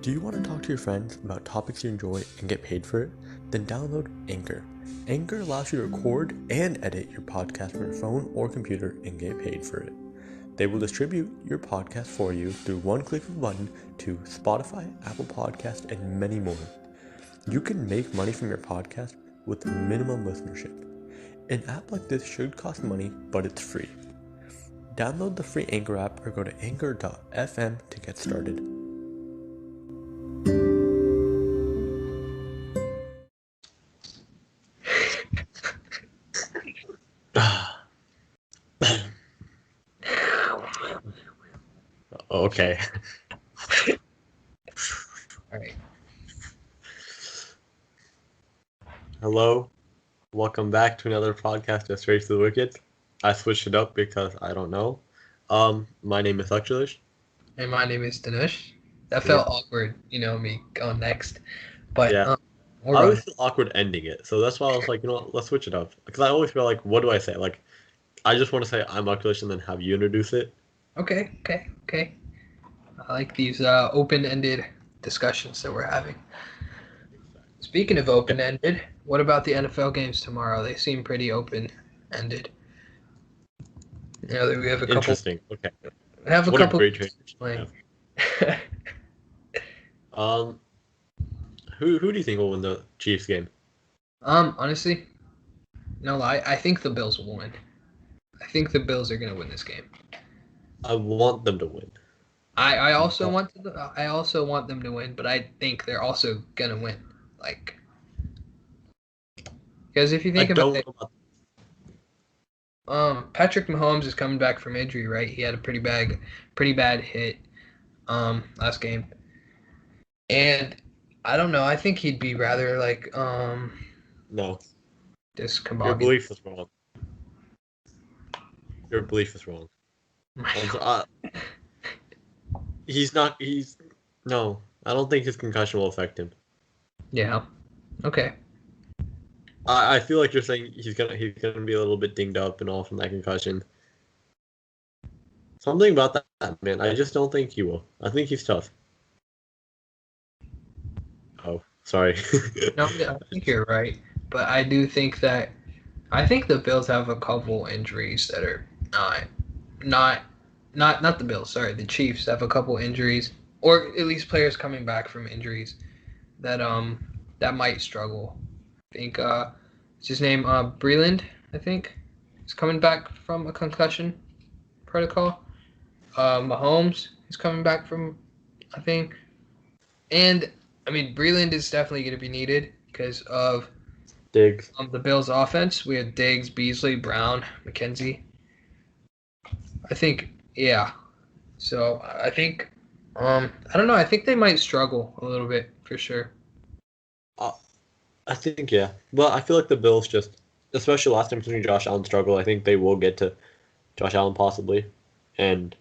Do you want to talk to your friends about topics you enjoy and get paid for it? Then download Anchor. Anchor allows you to record and edit your podcast from your phone or computer and get paid for it. They will distribute your podcast for you through one click of a button to Spotify, Apple Podcasts, and many more. You can make money from your podcast with minimum listenership. An app like this should cost money, but it's free. Download the free Anchor app or go to anchor.fm to get started. Okay. All right. Hello. Welcome back to another podcast of Straight to the Wicked. I switched it up because I don't know. My name is Akshalish. And my name is Dinesh. That felt awkward, me going next. But Yeah. I we're always on. feel awkward ending it. So that's why I was like, let's switch it up. Because I always feel like, what do I say? Like, I just want to say I'm Akshalish and then have you introduce it. Okay. I like these open-ended discussions that we're having. Speaking of open-ended, what about the NFL games tomorrow? They seem pretty open-ended. We have a couple. Interesting. Okay. We have a What couple. a great transition. Playing. Who do you think will win the Chiefs game? Honestly, no lie. I think the Bills will win. I think the Bills are gonna win this game. I want them to win. I also want them to win, but I think they're also gonna win. Because if you think about it, Patrick Mahomes is coming back from injury, right? He had a pretty bad hit last game, and I don't know. I think he'd be rather No. discombobulated. Your belief is wrong. Your belief is wrong. No, I don't think his concussion will affect him. Yeah. Okay. I feel like you're saying he's gonna be a little bit dinged up and all from that concussion. Something about that, man. I just don't think he will. I think he's tough. Oh, sorry. No, I think you're right, but I do think that the Bills have a couple injuries that are not the Bills. Sorry, the Chiefs have a couple injuries, or at least players coming back from injuries that might struggle. I think what's his name? Breland, I think, is coming back from a concussion protocol. Mahomes is coming back from, I think, and I mean Breland is definitely going to be needed because of Diggs. The Bills' offense. We have Diggs, Beasley, Brown, McKenzie. I think, yeah. So I think, I don't know. I think they might struggle a little bit for sure. I think, yeah. Well, I feel like the Bills just, especially last time considering Josh Allen struggled, I think they will get to Josh Allen possibly and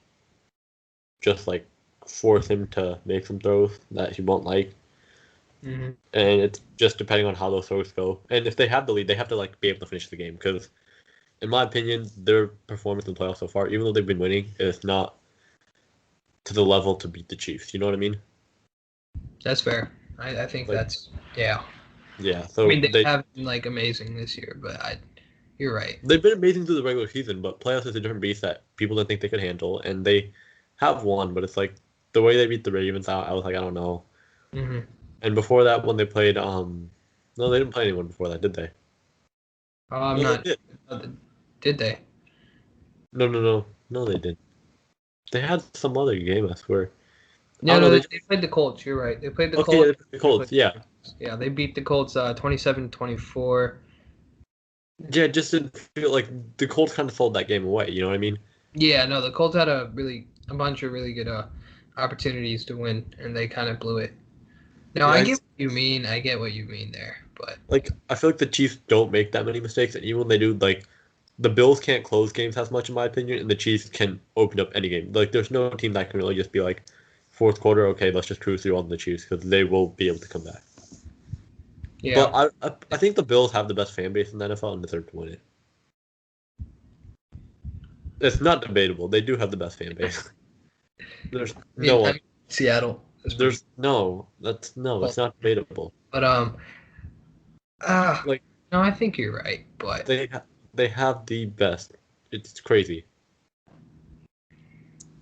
just force him to make some throws that he won't like. Mm-hmm. And it's just depending on how those throws go. And if they have the lead, they have to be able to finish the game because, in my opinion, their performance in the playoffs so far, even though they've been winning, is not to the level to beat the Chiefs. You know what I mean? That's fair. I think that's yeah. Yeah. So I mean they have been amazing this year, but you're right. They've been amazing through the regular season, but playoffs is a different beast that people didn't think they could handle, and they have won. But it's the way they beat the Ravens out. I was like, I don't know. Mm-hmm. And before that, when they played, no, they didn't play anyone before that, did they? I'm not. Did they? No, they did. They had some other game, I swear. No, they played the Colts. You're right. They played the Colts. Yeah, the Colts. Yeah. Yeah, they beat the Colts 27-24. Yeah, just didn't feel like the Colts kind of sold that game away. You know what I mean? Yeah, no, the Colts had a bunch of really good opportunities to win, and they kind of blew it. No, I get what you mean. I get what you mean there, but I feel like the Chiefs don't make that many mistakes, and even when they do, the Bills can't close games as much, in my opinion, and the Chiefs can open up any game. There's no team that can really just be fourth quarter, okay, let's just cruise through on the Chiefs because they will be able to come back. Yeah. But I think the Bills have the best fan base in the NFL and deserve to win it. It's not debatable. They do have the best fan base. There's no one. Seattle. There's no. It's not debatable. But Like no, I think you're right. But they have the best. It's crazy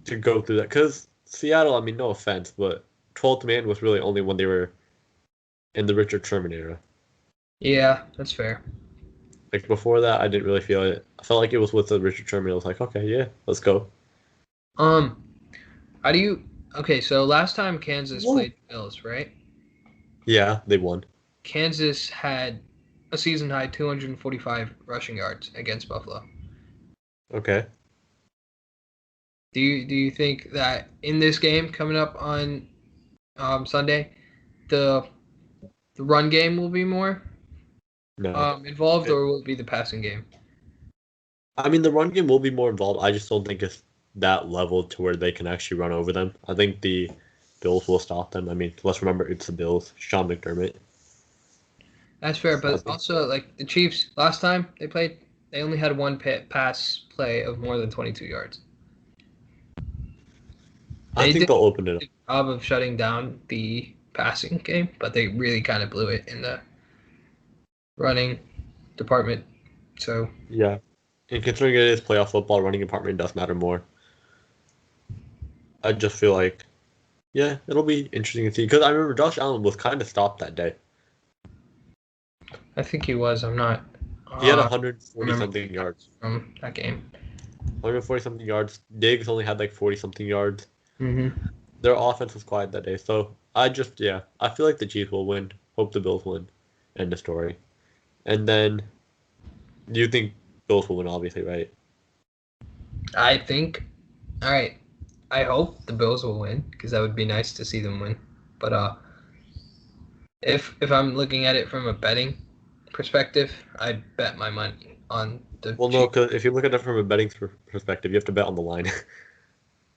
to go through that because Seattle. I mean, no offense, but 12th man was really only when they were in the Richard Sherman era. yeah, that's fair. Like before that, I didn't really feel it. I felt like it was with the Richard Sherman. I was like, okay, yeah, let's go. How do you? Okay, so last time Kansas Whoa. played the Bills, right? Yeah, they won. Kansas had a season high 245 rushing yards against Buffalo. Okay. Do you think that in this game coming up on Sunday, the run game will be more No. involved, or will it be the passing game? I mean, the run game will be more involved. I just don't think it's that level to where they can actually run over them. I think the Bills will stop them. I mean, let's remember it's the Bills, Sean McDermott. That's fair, but also like the Chiefs last time they played, they only had one pass play of more than 22 yards. I think they'll open it up. Job of shutting down the passing game, but they really kind of blew it in the running department. So yeah, and considering it is playoff football, running department does matter more. I just feel like, yeah, it'll be interesting to see because I remember Josh Allen was kind of stopped that day. I think he was. I'm not. He had 140 something yards from that game. 140 something yards. Diggs only had like 40 something yards. Mm-hmm. Their offense was quiet that day, so I feel like the Chiefs will win. Hope the Bills win. End of story. And then, you think Bills will win, obviously, right? I think. All right. I hope the Bills will win because that would be nice to see them win. But if I'm looking at it from a betting perspective, I'd bet my money on the. Well, no, because if you look at it from a betting perspective, you have to bet on the line.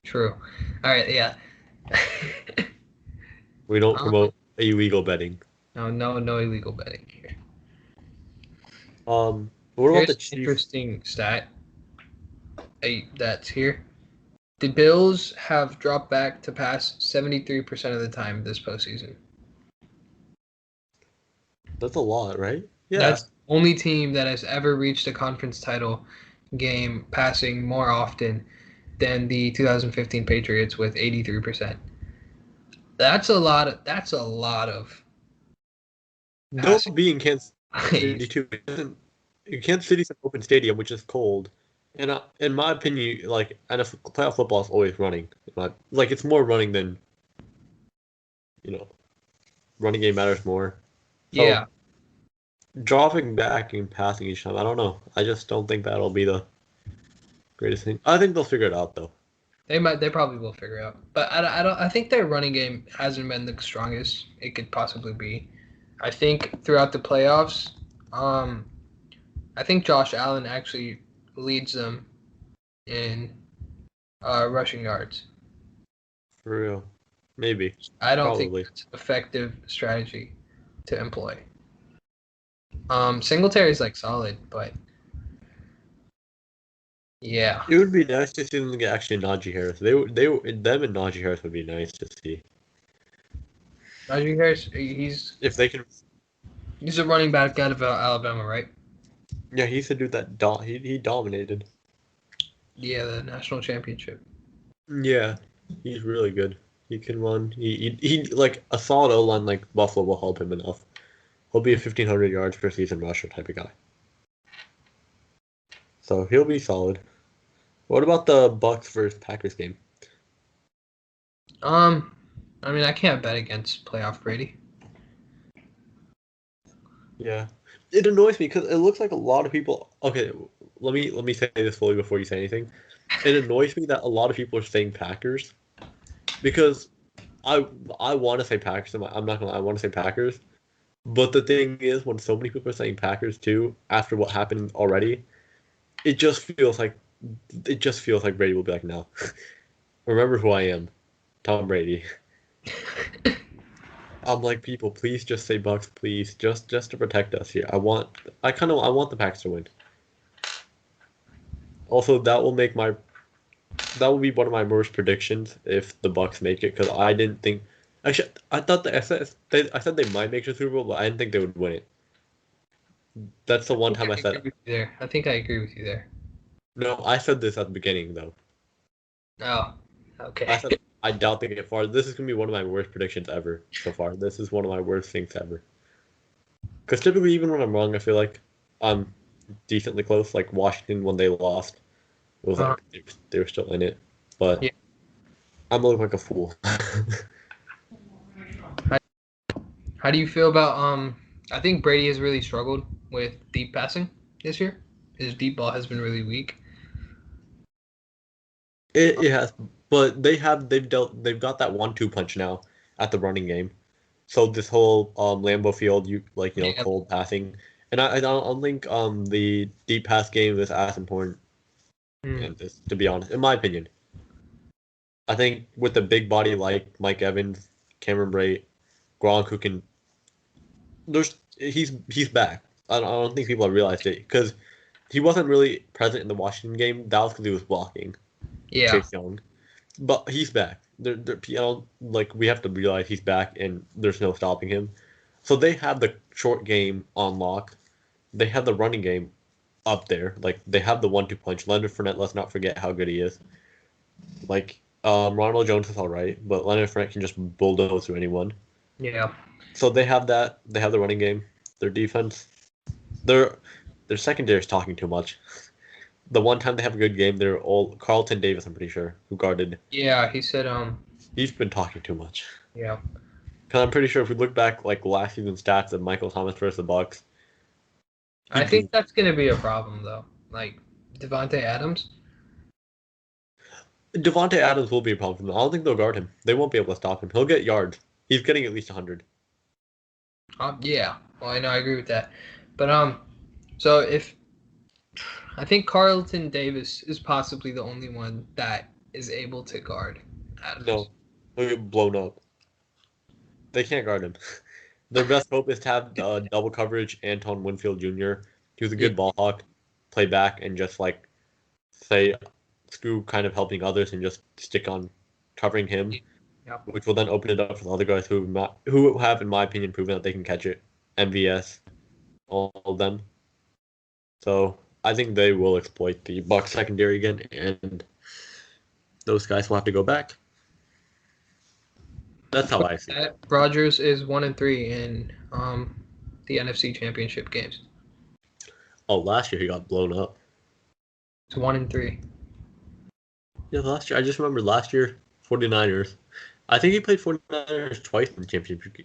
True. All right. Yeah. We don't promote illegal betting. No illegal betting here. What about the Chiefs? Interesting stat. That's here. The Bills have dropped back to pass 73% of the time this postseason. That's a lot, right? Yeah. That's the only team that has ever reached a conference title game passing more often than the 2015 Patriots with 83%. That's a lot of. They'll be in Kansas City too. Kansas City's an open stadium, which is cold. And in my opinion, like NFL playoff football is always running. Like it's more running than, running game matters more. So, yeah. Dropping back and passing each time, I don't know. I just don't think that'll be the greatest thing. I think they'll figure it out though. They probably will figure it out. But I think their running game hasn't been the strongest it could possibly be. I think throughout the playoffs, I think Josh Allen actually leads them in rushing yards. For real. Maybe. I don't think it's an effective strategy to employ. Singletary's like solid, but yeah. It would be nice to see them get actually Najee Harris. Them and Najee Harris would be nice to see. Najee Harris, if they can. He's a running back out of Alabama, right? Yeah, he's the dude that he dominated. Yeah, the national championship. Yeah, he's really good. He can run. He like a solid O-line like Buffalo will help him enough. He'll be a 1,500 yards per season rusher type of guy. So he'll be solid. What about the Bucks versus Packers game? I mean, I can't bet against playoff Brady. Yeah, it annoys me because it looks like a lot of people. Okay, let me say this fully before you say anything. It annoys me that a lot of people are saying Packers because I want to say Packers. I'm not gonna. I want to say Packers, but the thing is, when so many people are saying Packers too, after what happened already, it just feels like Brady will be like, no. Remember who I am, Tom Brady. I'm like, people, please just say Bucks, please, just to protect us here. I want the Packers to win. Also, that will be one of my worst predictions if the Bucks make it, because I didn't think, Actually, I said they might make the Super Bowl, but I didn't think they would win it. That's the one time I said. I think I agree with you there. No, I said this at the beginning though. Oh, I okay. said I doubt they get far. This is gonna be one of my worst predictions ever so far. This is one of my worst things ever. Because typically, even when I'm wrong, I feel like I'm decently close. Like Washington when they lost, it was like they were still in it, but Yeah. I'm looking like a fool. How do you feel about I think Brady has really struggled with deep passing this year. His deep ball has been really weak. It has, but they've got that 1-2 punch now at the running game. So this whole Lambeau Field, Yeah. cold passing, and I don't think the deep pass game is as important Mm. in this, to be honest, in my opinion. I think with the big body like Mike Evans, Cameron Brate, Gronk, who can, he's back. I don't think people have realized it because he wasn't really present in the Washington game. That was because he was blocking Yeah. Chase Young, but he's back. We have to realize he's back, and there's no stopping him. So they have the short game on lock. They have the running game up there. Like they have the 1-2 punch. Leonard Fournette, let's not forget how good he is. Like Ronald Jones is all right, but Leonard Fournette can just bulldoze through anyone. Yeah. So they have that. They have the running game. Their defense, their secondary is talking too much. The one time they have a good game, they're all Carlton Davis, I'm pretty sure, who guarded. Yeah, he said He's been talking too much. yeah. Because I'm pretty sure if we look back like last season's stats of Michael Thomas versus the Bucks, I think that's gonna be a problem though. Like Devontae Adams. Devontae Adams will be a problem for them. I don't think they'll guard him. They won't be able to stop him. He'll get yards. He's getting at least 100. Yeah. Well, I know, I agree with that. But so if I think Carlton Davis is possibly the only one that is able to guard Adams. No, he'll get blown up. They can't guard him. Their best hope is to have double coverage Anton Winfield Jr., who's a good ball hawk, play back and just like say screw kind of helping others and just stick on covering him, Yeah. which will then open it up for the other guys who have, in my opinion, proven that they can catch it. MVS, all of them. So I think they will exploit the Bucs secondary again, and those guys will have to go back. That's how I see it. Rodgers is 1-3 in the NFC Championship games. Oh, last year he got blown up. It's 1-3. Yeah, last year. I just remember last year, 49ers. I think he played 49ers twice in the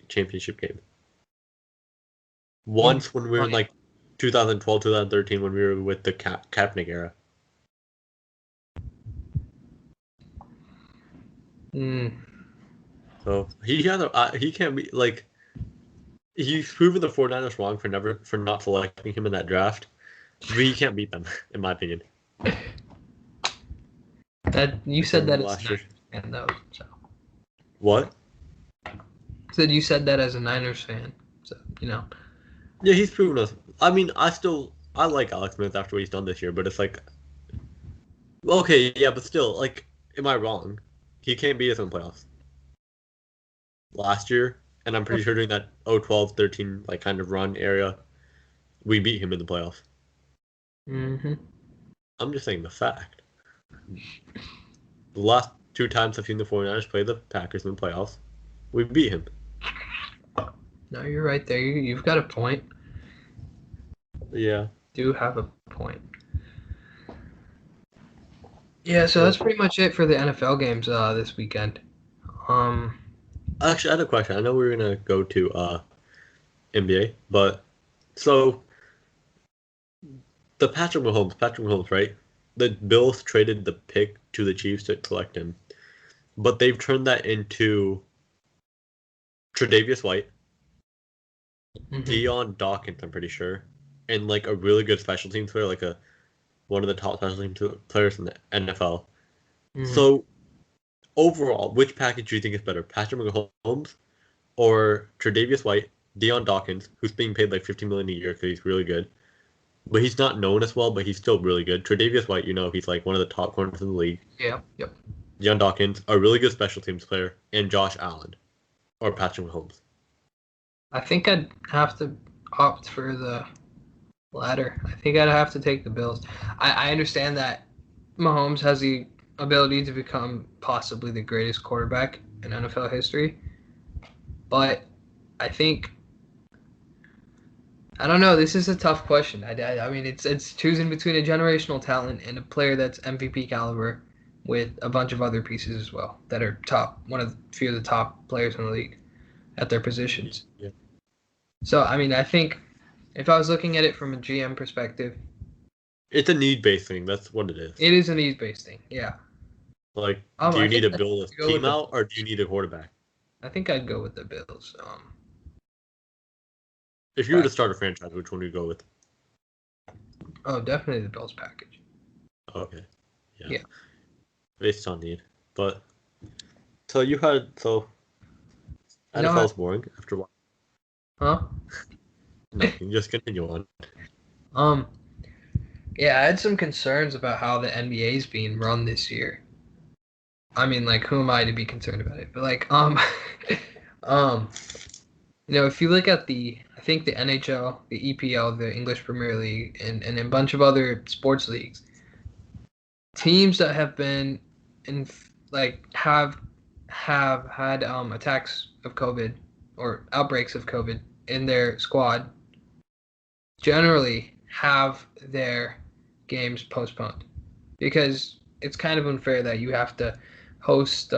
championship game. Once when we were in like 2012, 2013 when we were with the Kaepernick era. So he can't be like he's proven the 49ers wrong for not selecting him in that draft. But he can't beat them, in my opinion. That you said that as a Niners fan, though. So. What? You said that as a Niners fan, so you know. Yeah, he's proven us. I mean, I like Alex Smith after what he's done this year, but it's like, okay, yeah, but still, like, am I wrong? He can't beat us in the playoffs. Last year, and I'm pretty sure during that 0-12-13 like kind of run area, we beat him in the playoffs. Mm-hmm. I'm just saying the fact. The last 2 times I've seen the 49ers play the Packers in the playoffs, we beat him. No, you're right there. You've got a point. Yeah. Do have a point. Yeah, so that's pretty much it for the NFL games this weekend. Actually, I had a question. I know we were gonna go to NBA, but so the Patrick Mahomes, right? The Bills traded the pick to the Chiefs to select him, but they've turned that into Tre'Davious White, Dion Dawkins, I'm pretty sure, and like a really good special teams player, like one of the top special teams players in the NFL. So overall, which package do you think is better, Patrick Mahomes or Tre'Davious White, Dion Dawkins, who's being paid like $15 million a year because he's really good, but he's not known as well, but he's still really good. Tre'Davious White, he's like one of the top corners in the league. Yeah. Yep. Dion Dawkins, a really good special teams player, and Josh Allen. or Patrick Mahomes? I think I'd have to opt for the latter. I think I'd have to take the Bills. I understand that Mahomes has the ability to become possibly the greatest quarterback in NFL history, but I think I don't know. This is a tough question. I mean, it's choosing between a generational talent and a player that's MVP caliber, with a bunch of other pieces as well that are one of the few of the top players in the league at their positions. Yeah. So I mean, I think if I was looking at it from a GM perspective, It's a need-based thing. That's what it is. it is a needs-based thing. Yeah. Like, do I you need to think build I'd a go with team the out, or do Bills. you need a quarterback? I think I'd go with the Bills. If you were to start a franchise, which one would you go with? Oh, definitely the Bills package. Okay. Yeah. Based on need. But so NFL's boring after what? Huh? Nothing. Just continue on. Yeah, I had some concerns about how the NBA is being run this year. I mean, like, who am I to be concerned about it? But like, if you look at I think the NHL, the EPL, the English Premier League, and a bunch of other sports leagues, teams that have been have had attacks of COVID or outbreaks of COVID in their squad generally have their games postponed, because it's kind of unfair that you have to host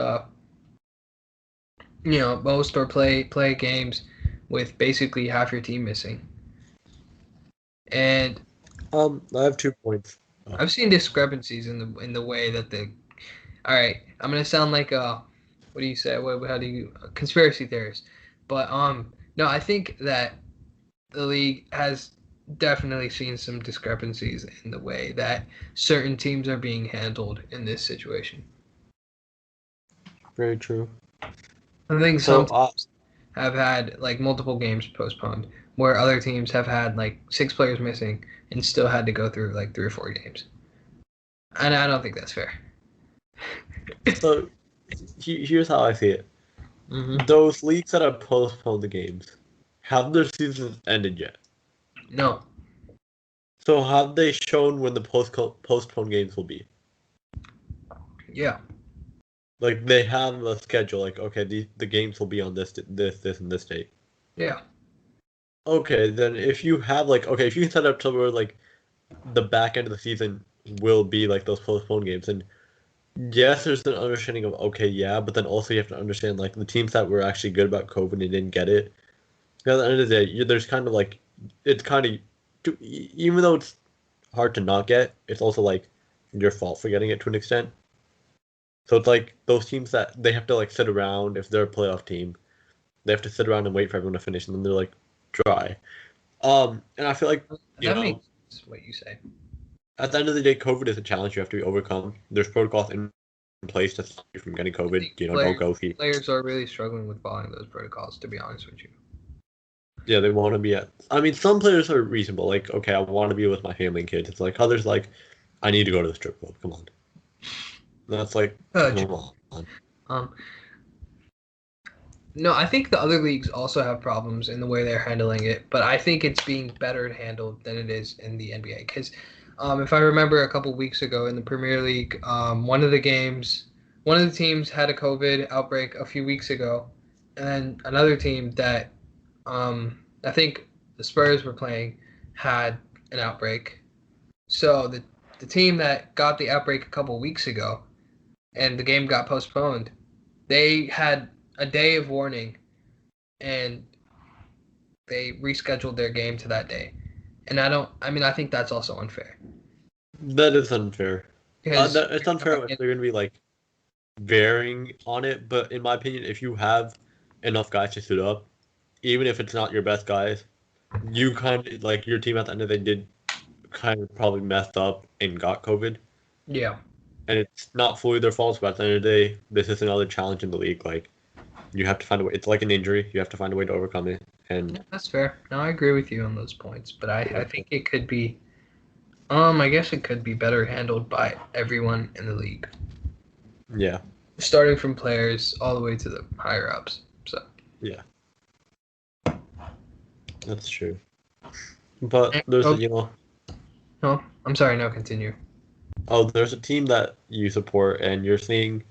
most or play games with basically half your team missing. And I have 2 points. I've seen discrepancies in the way that all right, I'm gonna sound like what do you say? How do you conspiracy theorist? But no, I think that the league has definitely seen some discrepancies in the way that certain teams are being handled in this situation. Very true. I think some teams have had like multiple games postponed, where other teams have had like 6 players missing and still had to go through like 3 or 4 games. And I don't think that's fair. So here's how I see it. Mm-hmm. Those leagues that have postponed the games, have their seasons ended yet? No. So have they shown when the postponed games will be? Yeah. Like, they have a schedule, like, okay, the games will be on this, and this date. Yeah. Okay, then if you have, like, okay, if you can set up to where, like, the back end of the season will be, like, those postponed games, and yes, there's an understanding of, okay, yeah, but then also you have to understand, like, the teams that were actually good about COVID and didn't get it. At the end of the day, there's kind of, like, it's kind of, even though it's hard to not get, it's also, like, your fault for getting it to an extent. So it's like those teams that they have to like sit around if they're a playoff team, they have to sit around and wait for everyone to finish, and then they're like dry. And I feel like that makes sense what you say. At the end of the day, COVID is a challenge you have to be overcome. There's protocols in place to stop you from getting COVID. Don't go feet. Players are really struggling with following those protocols, to be honest with you. Yeah, they want to be at. I mean, some players are reasonable. Like, okay, I want to be with my family and kids. It's like others like, I need to go to the strip club. Come on. That's like, come on. No, I think the other leagues also have problems in the way they're handling it, but I think it's being better handled than it is in the NBA. Because if I remember a couple weeks ago in the Premier League, one of the teams had a COVID outbreak a few weeks ago, and then another team that I think the Spurs were playing had an outbreak. So the team that got the outbreak a couple weeks ago and the game got postponed, they had a day of warning and they rescheduled their game to that day. And I think that's also unfair. That is unfair. It's unfair if they're going to be like varying on it, but in my opinion, if you have enough guys to suit up, even if it's not your best guys, you kind of like your team at the end of the day did kind of probably messed up and got COVID. Yeah. And it's not fully their fault, but at the end of the day, this is another challenge in the league. Like, you have to find a way. It's like an injury. You have to find a way to overcome it. And yeah, that's fair. No, I agree with you on those points, but I think it could be, I guess it could be better handled by everyone in the league. Yeah. Starting from players all the way to the higher ups. So. Yeah, that's true. But there's No, I'm sorry. No, continue. there's a team that you support, and you're seeing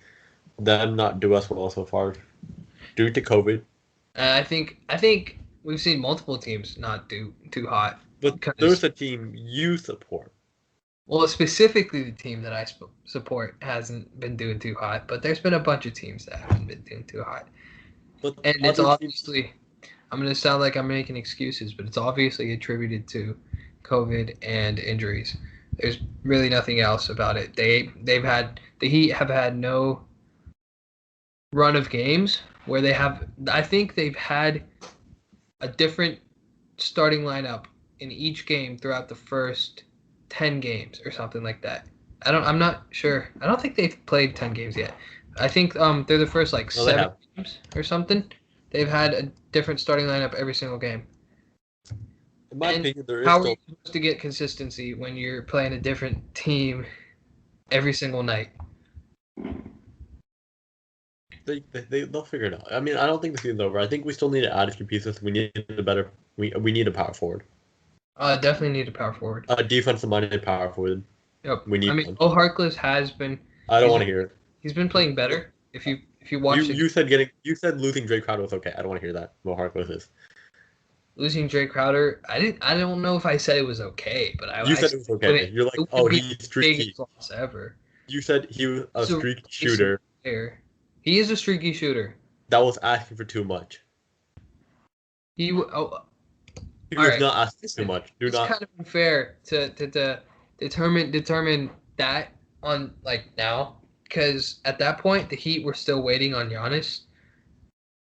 them not do as well so far due to COVID. I think we've seen multiple teams not do too hot But because, there's a team you support. well, specifically the team that I support hasn't been doing too hot, but there's been a bunch of teams that haven't been doing too hot, But and it's other teams, obviously. I'm gonna sound like I'm making excuses, but it's obviously attributed to COVID and injuries. There's really nothing else about it. The Heat have had no run of games where they have. I think they've had a different starting lineup in each game throughout the first 10 games or something like that. I'm not sure. I don't think they've played 10 games yet. I think they're the first like no, they 7 have. games or something. They've had a different starting lineup every single game. In my And opinion, there is how are still. you supposed to get consistency when you're playing a different team every single night? They'll figure it out. I mean, I don't think the season's over. I think we still need to add a few pieces. We need a better. We need a power forward. Definitely need a power forward. A defensive-minded power forward. Yep. We need I mean, one. Harkless has been. I don't want to hear it. He's been playing better. If you watch You said losing Drake Crowder was okay. I don't want to hear that. Mo Harkless is. losing Jay Crowder, I don't know if I said it was okay, but You said it was okay. You're like, oh, he's streaky. Biggest loss ever. You said he was a streaky shooter. He is a streaky shooter. That was asking for too much. He was not asking too much. It's kind of unfair to determine that on like now, because at that point the Heat were still waiting on Giannis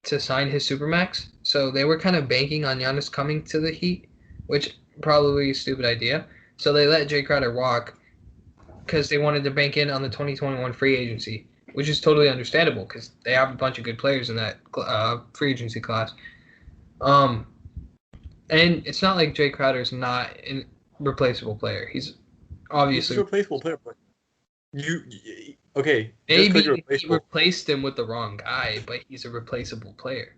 to sign his supermax, so they were kind of banking on Giannis coming to the Heat, which probably a stupid idea. So they let Jay Crowder walk because they wanted to bank in on the 2021 free agency, which is totally understandable because they have a bunch of good players in that free agency class. And it's not like Jay Crowder is not a replaceable player. He's obviously a replaceable player, but okay. Maybe he replaced him with the wrong guy, but he's a replaceable player.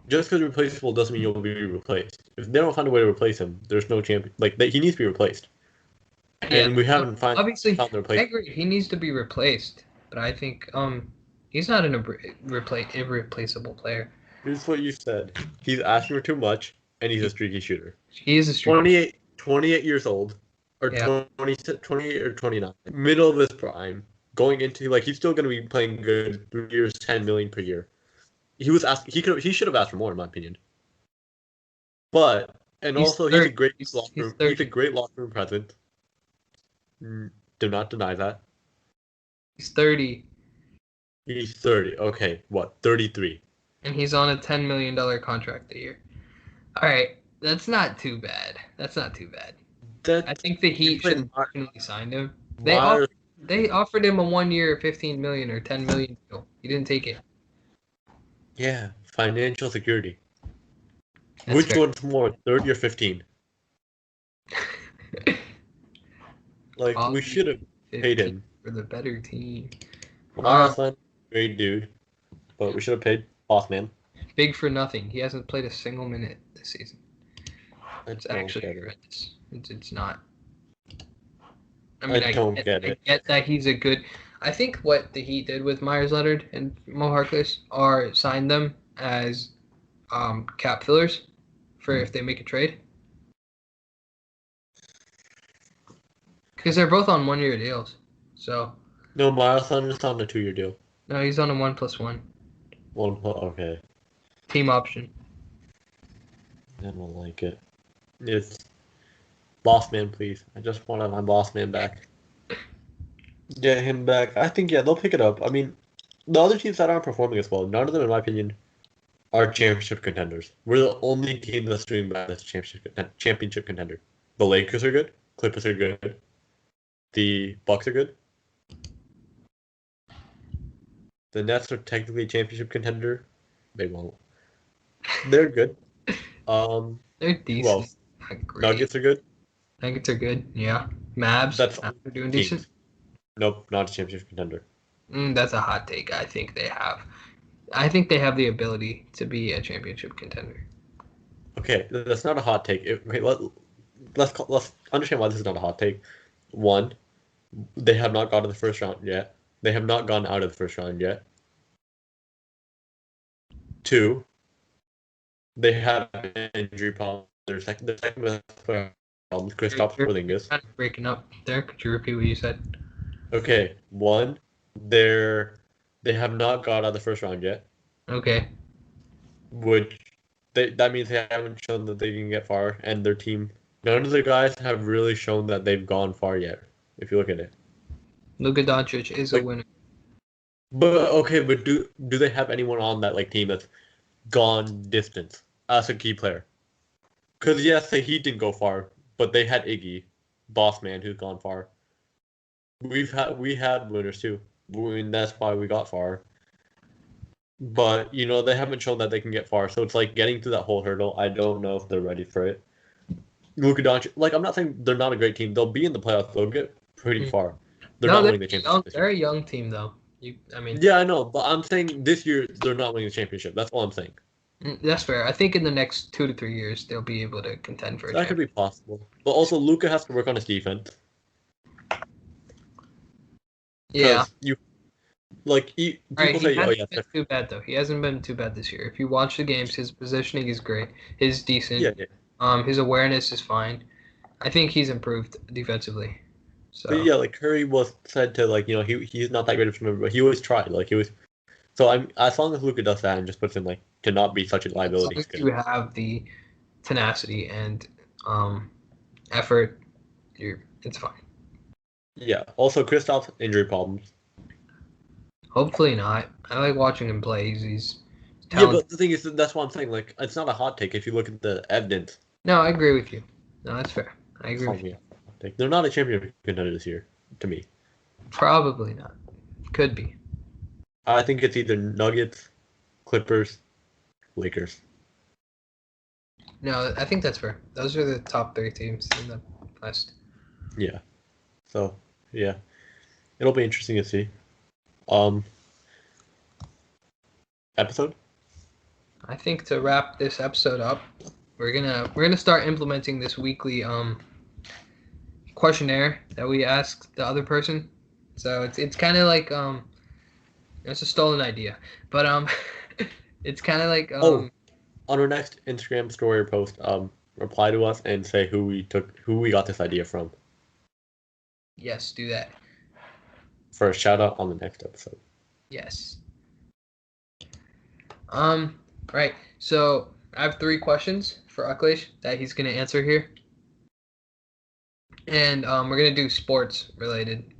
Just because replaceable doesn't mean you'll be replaced. If they don't find a way to replace him, there's no champion. He needs to be replaced. And we haven't found the replacement. I agree. He needs to be replaced, but I think he's not an irreplaceable player. Here's what you said. He's asking for too much, and he's a streaky shooter. He is a streaky 28 years old, or 28 or 29. Middle of his prime. Going into, he's still going to be playing good 3 years, $10 million per year. He should have asked for more, in my opinion. But, and also, he's a great locker room presence. Do not deny that. He's 30. He's 30. Okay, what? 33. And he's on a $10 million contract a year. All right, that's not too bad. I think the Heat should definitely sign him. They offered him a 1 year, $15 million or $10 million deal. He didn't take it. Yeah, financial security. Which one's more, 30 or 15? We should have paid him. For the better team. Great dude. But we should have paid Boss Man. Big for nothing. He hasn't played a single minute this season. It's actually horrendous. It's not. I mean, I get that he's a good. I think what the Heat did with Myers Leonard and Mo Harkless are sign them as cap fillers for if they make a trade. Because they're both on 1 year deals. So. No, Myers Leonard's on a 2 year deal. No, he's on a 1+1. Okay. Team option. I don't like it. It's Boss Man, please. I just want my Boss Man back. Get him back. I think, they'll pick it up. I mean, the other teams that aren't performing as well, none of them, in my opinion, are championship contenders. We're the only team that's doing bad as championship contender. The Lakers are good. Clippers are good. The Bucks are good. The Nets are technically championship contender. They won't. They're good. They're decent. Well, Nuggets are good. Nuggets are good. Yeah. Mavs. They're doing decent. Nope, not a championship contender. That's a hot take. I think they have I think they have the ability to be a championship contender. Okay, that's not a hot take. Okay, let's understand why this is not a hot take. One, they have not gone to the first round yet. They have not gone out of the first round yet. Two, they have an injury problem. Their second best player, Kristaps You're Porzingis. kind of breaking up there. Could you repeat what you said? Okay, one, they have not got out of the first round yet, Okay. which that means they haven't shown that they can get far, and their team, none of the guys have really shown that they've gone far yet. If you look at it, Luka Doncic is a like, winner. but do they have anyone on that like team that's gone distance as a key player? Because yes, the Heat didn't go far, but they had Iggy, boss man, who's gone far. We had winners too. I mean, that's why we got far. But they haven't shown that they can get far. So it's like getting through that whole hurdle. I don't know if they're ready for it. Luka Doncic, like I'm not saying they're not a great team. They'll be in the playoffs. They'll get pretty far. They're not winning the championship this year. They're a young team though. Yeah, I know, but I'm saying this year they're not winning the championship. That's all I'm saying. That's fair. I think in the next 2 to 3 years they'll be able to contend for a That could be possible. But also Luka has to work on his defense. Yeah. People say, oh yeah, been too bad though. He hasn't been too bad this year. If you watch the games, his positioning is great. He's decent. Yeah. His awareness is fine. I think he's improved defensively. So. But yeah, like Curry was said to he's not that great of a remember, but he always tried. So as long as Luka does that and just puts in to not be such a liability. As long as you have the tenacity and effort, it's fine. Yeah. Also, Kristaps injury problems. Hopefully not. I like watching him play. He's talented. Yeah, but the thing is, that's what I'm saying. It's not a hot take if you look at the evidence. No, I agree with you. No, that's fair. I agree with you. They're not a championship contender this year, to me. Probably not. Could be. I think it's either Nuggets, Clippers, Lakers. No, I think that's fair. Those are the top 3 teams in the West. Yeah. So, yeah. It'll be interesting to see. Episode? I think to wrap this episode up, we're gonna start implementing this weekly questionnaire that we ask the other person. So it's kind of like it's a stolen idea, but it's kind of like on our next Instagram story or post, reply to us and say who we got this idea from. Yes, do that. For a shout out on the next episode. Yes. Right. So I have 3 questions for Aklesh that he's gonna answer here, and we're gonna do sports related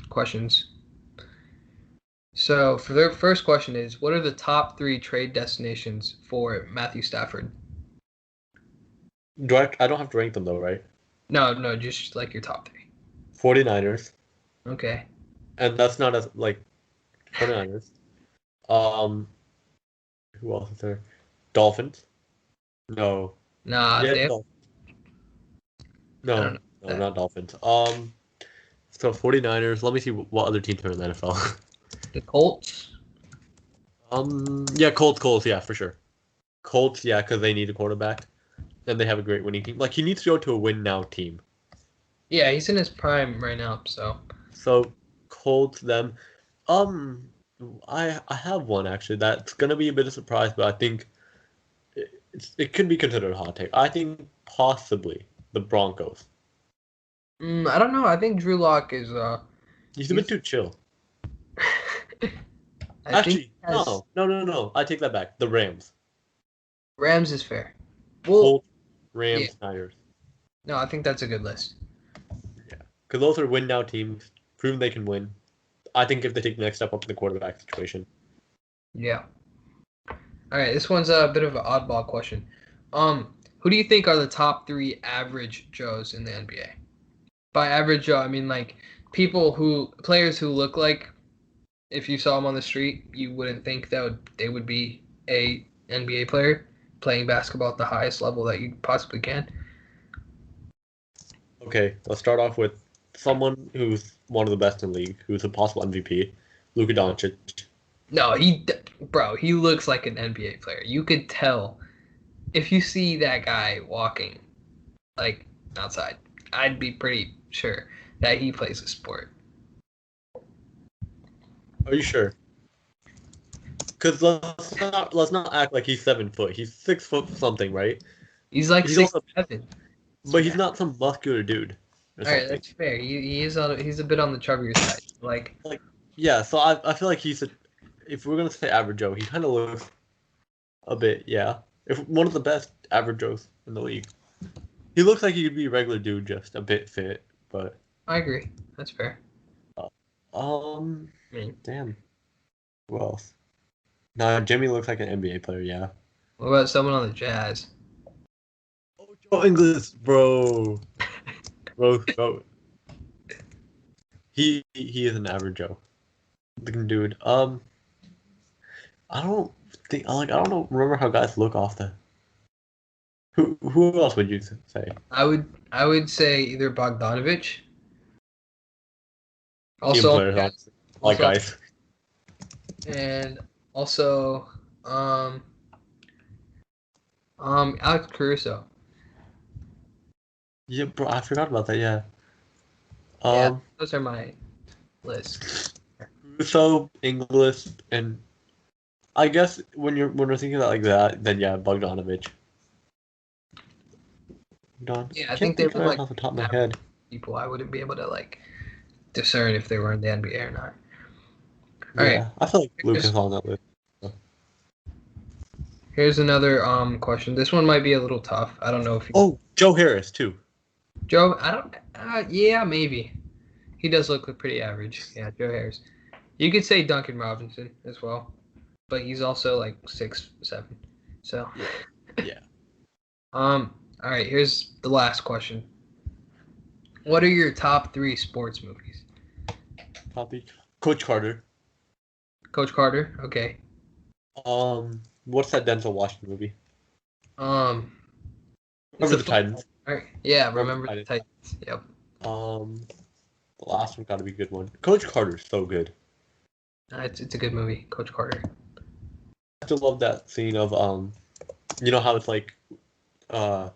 questions. So for the first question is, what are the top 3 trade destinations for Matthew Stafford? I don't have to rank them though, right? No, just like your top 3. 49ers. Okay. And that's not as 49ers. Who else is there? Dolphins? No. Nah, No, not Dolphins. So 49ers. Let me see what other teams are in the NFL. The Colts. Yeah, Colts. Yeah, for sure. Colts, yeah, because they need a quarterback, and they have a great winning team. He needs to go to a win now team. Yeah, he's in his prime right now. So Colts, them. I have one actually that's gonna be a bit of a surprise, but I think it could be considered a hot take. I think possibly the Broncos. I don't know. I think Drew Lock is He's a bit too chill. Actually, no. I take that back. The Rams. Rams is fair. Colts, Rams, Niners. No, I think that's a good list. Yeah, because those are win now teams, proven they can win. I think if they take the next step up in the quarterback situation. Yeah. All right, this one's a bit of an oddball question. Who do you think are the top 3 average Joes in the NBA? By average Joe, I mean players who look like, if you saw them on the street, you wouldn't think they would be a NBA player playing basketball at the highest level that you possibly can. Okay, let's start off with someone who's one of the best in the league, who's a possible MVP, Luka Doncic. No, Bro, he looks like an NBA player. You could tell if you see that guy walking like outside. I'd be pretty sure that he plays a sport. Are you sure? Because let's not act like he's 7 foot. He's 6 foot something, right? He's like He's six also, seven. but he's not some muscular dude or All right, something. that's fair. He's a bit on the chubbier side. Like Yeah, so I feel like if we're gonna say average Joe, he kind of looks a bit, yeah. If one of the best average Joes in the league. He looks like he could be a regular dude, just a bit fit, but I agree. That's fair. damn. Who else? Nah, Jimmy looks like an NBA player, yeah. What about someone on the Jazz? Oh, Joe Ingles, bro. Bro. He is an average Joe. Looking dude. I don't I don't know. Remember how guys look off the. Who else would you say? I would say either Bogdanovich. Team Also, players, honestly. Like also- guys. and also Alex Caruso. Yeah, bro, I forgot about that. Yeah. Yeah, those are my list. Russo, Inglis, and I guess when we're thinking about like that, then yeah, Bogdanovich. Yeah, I think they look like off the top of my head. people I wouldn't be able to like discern if they were in the NBA or not. All Yeah, right. I feel like Luke is on that list. Here's another question. This one might be a little tough. I don't know if Oh, Joe Harris too. Joe. I don't. Yeah, maybe. He does look pretty average. Yeah, Joe Harris. You could say Duncan Robinson as well, but he's also like 6'7". So. Yeah. All right. Here's the last question. What are your top 3 sports movies? Coach Carter. Coach Carter. Okay. What's that Denzel Washington movie? Remember the Titans. All right. Yeah, Remember remember the Titans. Yep. The last one got to be a good one. Coach Carter's so good. It's a good movie, Coach Carter. I still love that scene of you know how it's like, have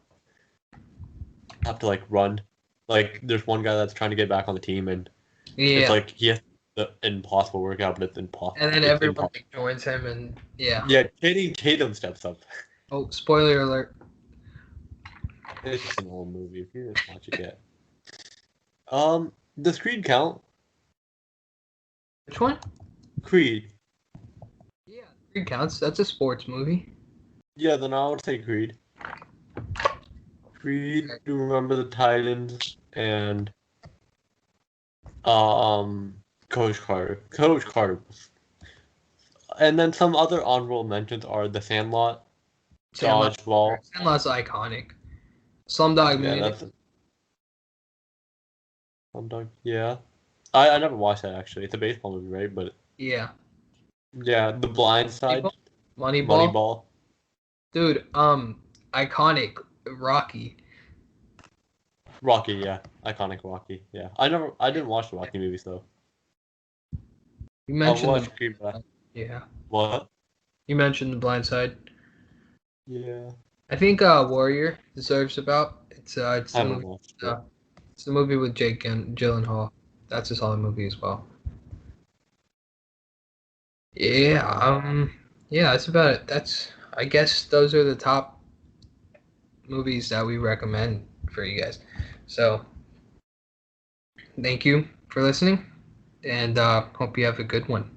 to like run, like there's one guy that's trying to get back on the team and it's like he has the impossible workout, but it's impossible. And then everyone joins him, and yeah. Yeah, Tatum steps up. Oh, spoiler alert! It's just an old movie. If you didn't watch it yet. Does Creed count? Which one? Creed. Yeah, Creed counts. That's a sports movie. Yeah, then I would say Creed. Creed, do Remember the Titans, and Coach Carter. Coach Carter. And then some other honorable mentions are The Sandlot, Dodgeball. Sandlot's iconic. Slumdog Millionaire. Slumdog, yeah. I never watched that actually. It's a baseball movie, right? But yeah. Yeah, The Blind Side. Moneyball. Dude, iconic Rocky. Rocky, yeah. Iconic Rocky, yeah. I didn't watch the Rocky movies though. You mentioned Creed, yeah. What? You mentioned The Blind Side. Yeah. I think Warrior deserves about. It's It's the movie with Jake Gyllenhaal. That's a solid movie as well. Yeah, yeah, that's about it. I guess those are the top movies that we recommend for you guys. So, thank you for listening, and hope you have a good one.